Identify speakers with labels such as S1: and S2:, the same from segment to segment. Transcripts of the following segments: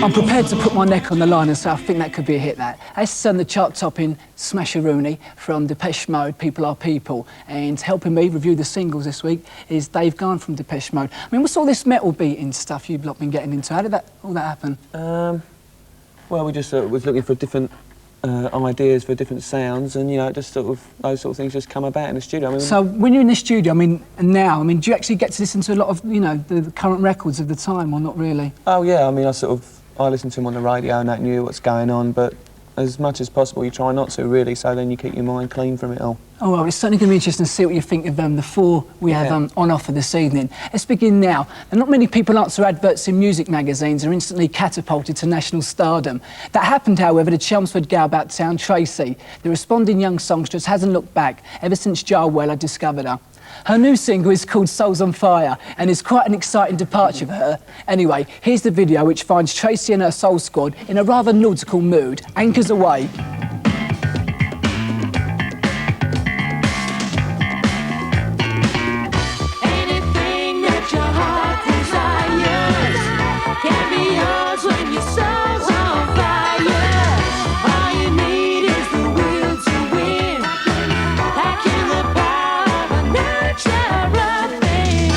S1: I'm prepared to put my neck on the line and say I think that could be a hit, that. That's the chart-topping Smasheroonie from Depeche Mode, People Are People. And helping me review the singles this week is Dave Gahan from Depeche Mode. I mean, what's all this metal beating stuff you've been getting into? How did all that happen?
S2: Well, we just was looking for different ideas for different sounds, and, you know, just sort of, those sort of things just come about in the studio. I mean,
S1: so when you're in the studio, I mean, and now, I mean, do you actually get to listen to a lot of, you know, the current records of the time, or not really?
S2: Oh, yeah, I mean, I listen to them on the radio and that knew what's going on, but as much as possible you try not to, really, so then you keep your mind clean from it all.
S1: Oh, well, it's certainly going to be interesting to see what you think of the four we have on offer this evening. Let's begin now. And not many people answer adverts in music magazines are instantly catapulted to national stardom. That happened, however, to Chelmsford gal about town Tracie. The responding young songstress hasn't looked back ever since Jarwell discovered her. Her new single is called Souls on Fire and is quite an exciting departure for her. Anyway, here's the video which finds Tracie and her soul squad in a rather nautical mood. Anchors away.
S3: Anything that your heart desires can be yours when your soul's on fire. All you need is the will to win. Packing the power of a natural thing.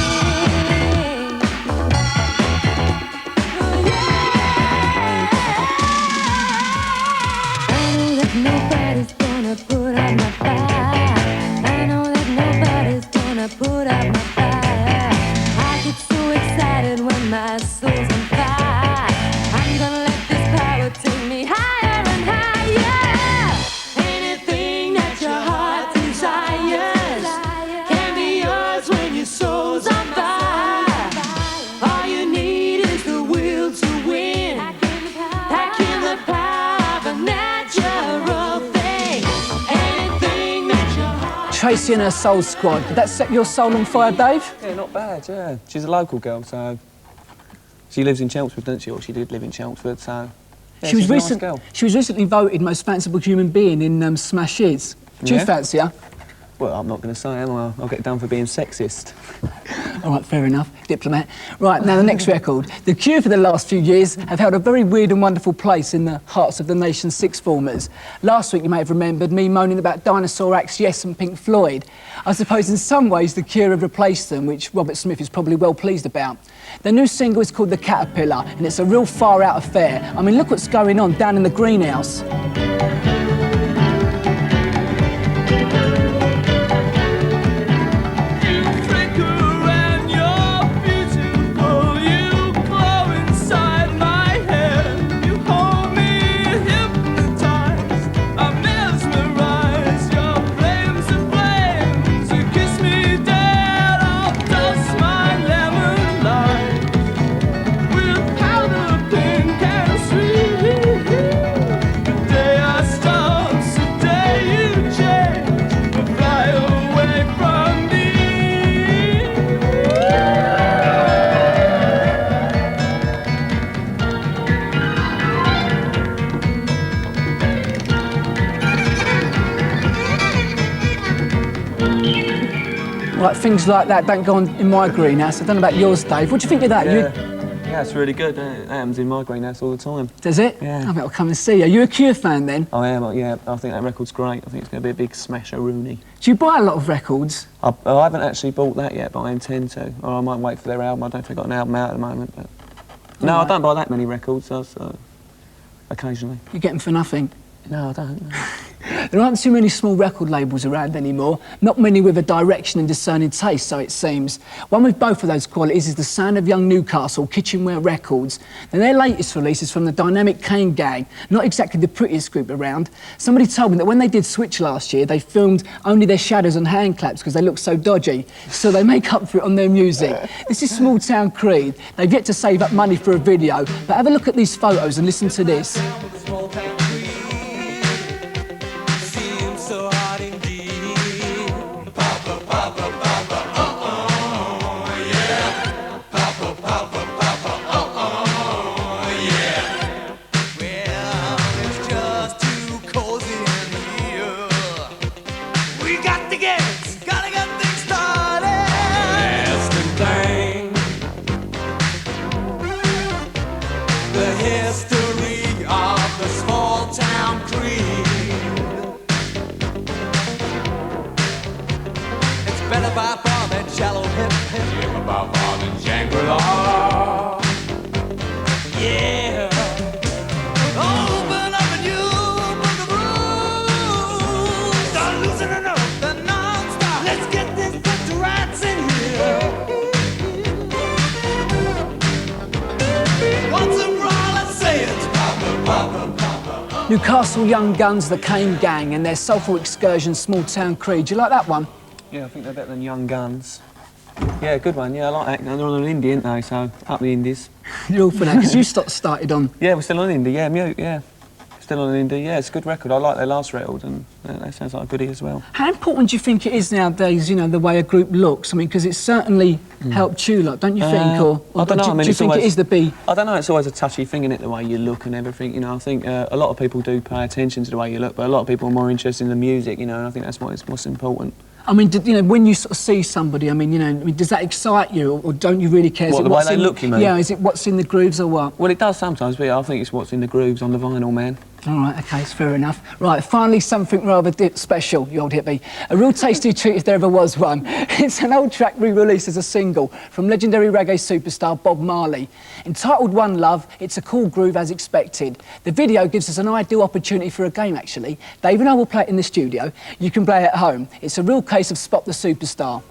S3: Oh, yeah. I know that nobody's gonna put out my fire. I know that nobody's gonna put out my fire. I get so excited when my soul's on fire. I'm gonna let this power take me higher and higher. Anything that your heart desires can be yours when your soul's on fire. All you need is the will to win. Packing the power of a natural thing. Anything that your heart.
S1: Tracie and her soul squad. Did that set your soul on fire, Dave?
S2: Yeah, not bad, yeah. She's a local girl, so she lives in Chelmsford, doesn't she? Or she did live in Chelmsford, so yeah,
S1: She was,
S2: she's a nice girl.
S1: she was recently voted most fanciable human being in Smash Hits. Do you
S2: Yeah?
S1: fancy her?
S2: Well, I'm not going to say, am I? I'll get done for being sexist.
S1: All right, fair enough. Diplomat. Right, now the next record. The Cure for the last few years have held a very weird and wonderful place in the hearts of the nation's sixth formers. Last week you may have remembered me moaning about dinosaur acts Yes and Pink Floyd. I suppose in some ways the Cure have replaced them, which Robert Smith is probably well pleased about. Their new single is called The Caterpillar, and it's a real far-out affair. I mean, look what's going on down in the greenhouse. Like, things like that don't go on in my greenhouse. I don't know about yours, Dave. What do you think of that?
S2: Yeah, it's really good. It happens in my greenhouse all the time.
S1: Does it?
S2: Yeah.
S1: I bet I'll come and see you. Are you a Cure fan then?
S2: I am, yeah. I think that record's great. I think it's going to be a big Smasheroonie.
S1: Do you buy a lot of records?
S2: I haven't actually bought that yet, but I intend to. Or I might wait for their album. I don't think they've got an album out at the moment. But no, I don't buy that many records. Occasionally.
S1: You get them for nothing.
S2: No, I don't.
S1: There aren't too many small record labels around anymore, not many with a direction and discerning taste, so it seems. One with both of those qualities is the sound of young Newcastle, Kitchenware Records. And their latest release is from the dynamic Kane gang, not exactly the prettiest group around. Somebody told me that when they did Switch last year, they filmed only their shadows and hand claps because they look so dodgy, so they make up for it on their music. This is Small Town Creed. They've yet to save up money for a video, but have a look at these photos and listen to this.
S3: Yes.
S4: Shangri-La. Yeah. Open up a new book of rules. Start loosening up the non-stop. Let's get this put to rights in here. Once and for all, let's say it's Papa, Papa, Papa.
S1: Newcastle Young Guns, the Kane Gang, and their soulful excursion, Small Town Creed. Do you like that one?
S2: Yeah, I think they're better than Young Guns. Yeah, good one. Yeah, I like that. They're on an indie, aren't they? So, up the indies.
S1: You're all for that, because you started on...
S2: Yeah, we're still on indie. Yeah, Mute, yeah. Still on indie. Yeah, it's a good record. I like their last record, and that sounds like a goodie as well.
S1: How important do you think it is nowadays, you know, the way a group looks? I mean, because it's certainly helped you lot, don't you think? Or
S2: I don't know. I mean,
S1: do you think
S2: always,
S1: it is the B?
S2: I don't know. It's always a touchy thing, isn't it, the way you look and everything. You know, I think a lot of people do pay attention to the way you look, but a lot of people are more interested in the music, you know, and I think that's what's important.
S1: I mean, you know, when you sort of see somebody, I mean, you know, does that excite you, or don't you really care?
S2: What, the way they look, you mean?
S1: Yeah, is it what's in the grooves or what?
S2: Well, it does sometimes, but I think it's what's in the grooves on the vinyl, man.
S1: All right, OK, it's fair enough. Right, finally something rather special, you old hippie. A real tasty treat if there ever was one. It's an old track re-released as a single from legendary reggae superstar Bob Marley. Entitled One Love, it's a cool groove as expected. The video gives us an ideal opportunity for a game, actually. Dave and I will play it in the studio. You can play it at home. It's a real case of spot the superstar.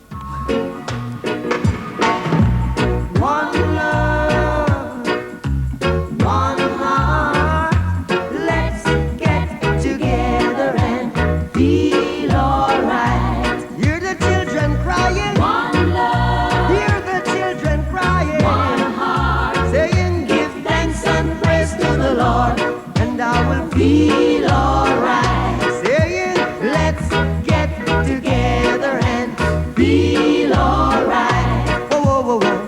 S4: One love, one heart. Let's get together and feel alright. Hear the children crying. One love. Hear the children crying. One heart. Saying, give thanks and praise to the Lord, and I will feel alright. Saying, let's get together and feel alright. Whoa, whoa, whoa, whoa.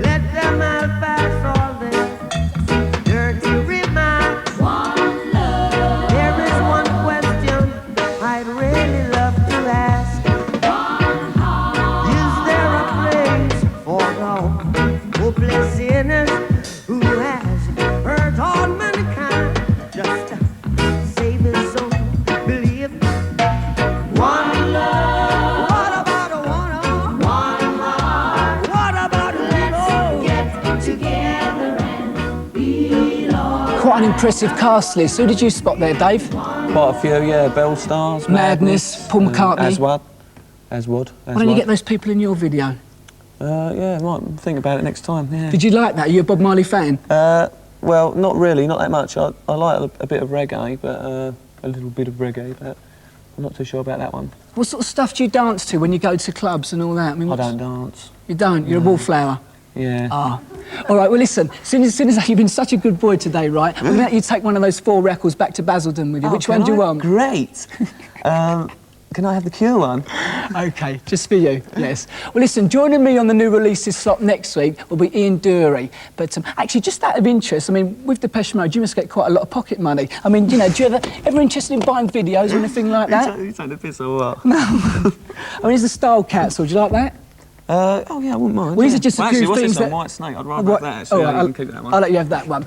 S4: Let them all pass all their dirty remarks. One love. There is one question I'd really love to ask. One heart. Is there a place for the hopeless sinners who has hurt all mankind just to save his soul? Believe one love. What about a one heart? What about a let's get together and feel alright?
S1: Quite an impressive cast list. Who did you spot there, Dave?
S2: Quite a few, yeah. Bell Stars,
S1: Madness, Paul McCartney.
S2: Aswad.
S1: Why don't you get those people in your video?
S2: Yeah, might think about it next time, yeah.
S1: Did you like that? Are you a Bob Marley fan?
S2: Well, not really, not that much. I like a bit of reggae, but a little bit of reggae, but I'm not too sure about that one.
S1: What sort of stuff do you dance to when you go to clubs and all that? I mean,
S2: I don't dance.
S1: You don't? You're a wallflower?
S2: Yeah.
S1: Ah. All right, well, listen, soon as you've been such a good boy today, right, I'm going to let you take one of those 4 records back to Basildon with you. Which one do you want?
S2: Great. Can I have the Cure one?
S1: OK, just for you, yes. Well, listen, joining me on the new releases slot next week will be Ian Dury. But actually, just out of interest, I mean, with Depeche Mode, you must get quite a lot of pocket money. I mean, you know, do you ever interested in buying videos or anything like that?
S2: You take the piss or what?
S1: No. I mean, here's the Style Capsule. Do you like that?
S2: Oh, yeah, I wouldn't mind.
S1: Well, these are just a few
S2: actually, what's
S1: things
S2: this on
S1: that...
S2: White Snake? I'd rather have that, actually.
S1: All right,
S2: You can keep that one.
S1: I'll let you have that one.